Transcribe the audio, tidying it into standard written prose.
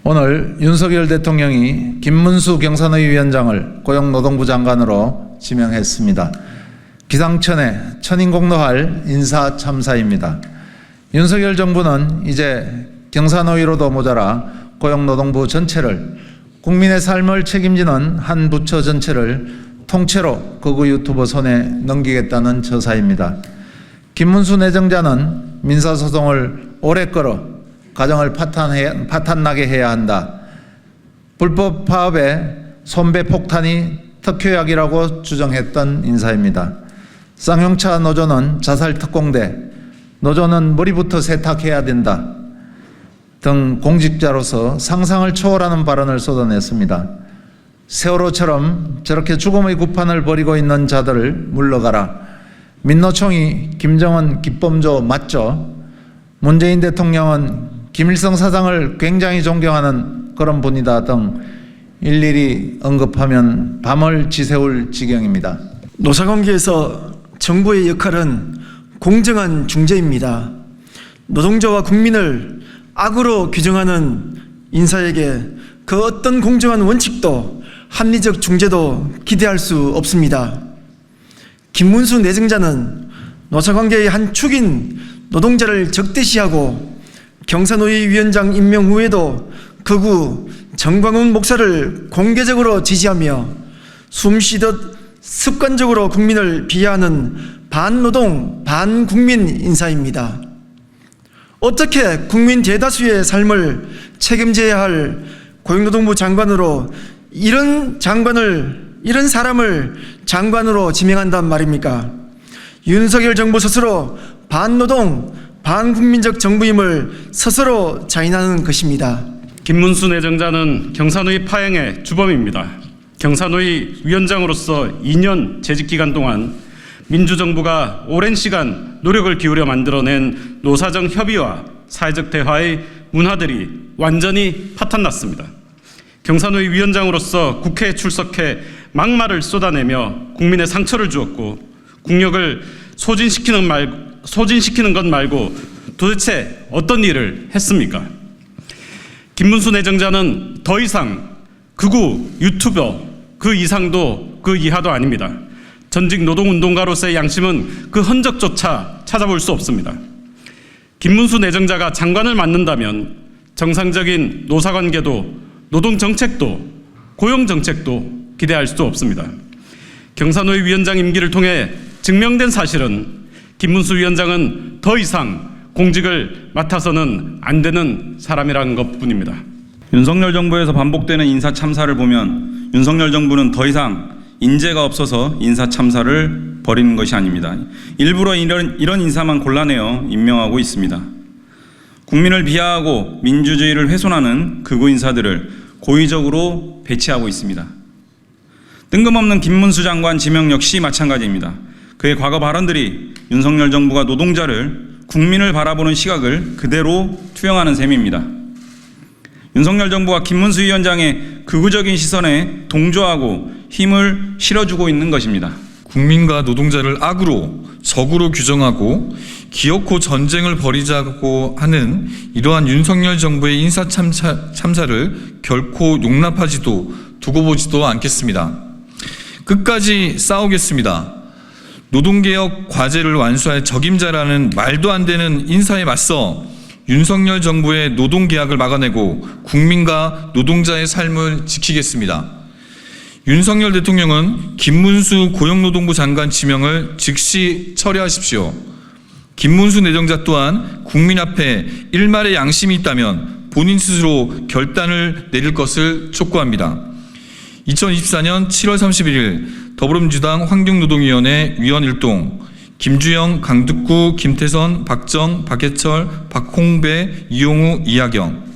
오늘 윤석열 대통령이 김문수 경산의 위원장을 고용노동부 장관으로 지명했습니다. 기상천외 천인공노할 인사참사입니다. 윤석열 정부는 이제 경산의로도 모자라 고용노동부 전체를, 국민의 삶을 책임지는 한 부처 전체를 통째로 극우 유튜버 손에 넘기겠다는 처사입니다. 김문수 내정자는 민사소송을 오래 끌어 가정을 파탄나게 해야 한다. 불법 파업에 손배 폭탄이 특효약이라고 주장했던 인사입니다. 쌍용차 노조는 자살 특공대, 노조는 머리부터 세탁해야 된다 등 공직자로서 상상을 초월하는 발언을 쏟아냈습니다. 세월호처럼 저렇게 죽음의 구판을 벌이고 있는 자들을 물러가라. 민노총이 김정은 기범조 맞죠? 문재인 대통령은 김일성 사상을 굉장히 존경하는 그런 분이다 등 일일이 언급하면 밤을 지새울 지경입니다. 노사관계에서 정부의 역할은 공정한 중재입니다. 노동자와 국민을 악으로 규정하는 인사에게 그 어떤 공정한 원칙도 합리적 중재도 기대할 수 없습니다. 김문수 내정자는 노사관계의 한 축인 노동자를 적대시하고 경산의 위원장 임명 후에도 극우 정광훈 목사를 공개적으로 지지하며 숨쉬듯 습관적으로 국민을 비하하는 반노동, 반국민 인사입니다. 어떻게 국민 대다수의 삶을 책임져야 할 고용노동부 장관으로 이런 사람을 장관으로 지명한단 말입니까? 윤석열 정부 스스로 반노동, 반국민적 정부임을 스스로 자인하는 것입니다. 김문수 내정자는 경산의 파행의 주범입니다. 경산의 위원장으로서 2년 재직기간 동안 민주정부가 오랜 시간 노력을 기울여 만들어낸 노사정 협의와 사회적 대화의 문화들이 완전히 파탄났습니다. 경산의 위원장으로서 국회에 출석해 막말을 쏟아내며 국민의 상처를 주었고 국력을 소진시키는 것 말고 도대체 어떤 일을 했습니까? 김문수 내정자는 더 이상 극우 유튜버 그 이상도 그 이하도 아닙니다. 전직 노동운동가로서의 양심은 그 흔적조차 찾아볼 수 없습니다. 김문수 내정자가 장관을 맡는다면 정상적인 노사관계도 노동정책도 고용정책도 기대할 수 없습니다. 경산의 위원장 임기를 통해 증명된 사실은 김문수 위원장은 더 이상 공직을 맡아서는 안 되는 사람이라는 것뿐입니다. 윤석열 정부에서 반복되는 인사 참사를 보면 윤석열 정부는 더 이상 인재가 없어서 인사 참사를 벌이는 것이 아닙니다. 일부러 이런 인사만 골라내어 임명하고 있습니다. 국민을 비하하고 민주주의를 훼손하는 극우 인사들을 고의적으로 배치하고 있습니다. 뜬금없는 김문수 장관 지명 역시 마찬가지입니다. 그의 과거 발언들이 윤석열 정부가 노동자를, 국민을 바라보는 시각을 그대로 투영하는 셈입니다. 윤석열 정부가 김문수 위원장의 극우적인 시선에 동조하고 힘을 실어주고 있는 것입니다. 국민과 노동자를 악으로, 적으로 규정하고 기어코 전쟁을 벌이자고 하는 이러한 윤석열 정부의 인사 참사를 결코 용납하지도 두고 보지도 않겠습니다. 끝까지 싸우겠습니다. 노동개혁 과제를 완수할 적임자라는 말도 안 되는 인사에 맞서 윤석열 정부의 노동계약을 막아내고 국민과 노동자의 삶을 지키겠습니다. 윤석열 대통령은 김문수 고용노동부 장관 지명을 즉시 철회하십시오. 김문수 내정자 또한 국민 앞에 일말의 양심이 있다면 본인 스스로 결단을 내릴 것을 촉구합니다. 2024년 7월 31일 더불어민주당 환경노동위원회 위원 일동 김주영, 강득구, 김태선, 박정, 박해철, 박홍배, 이용우, 이하경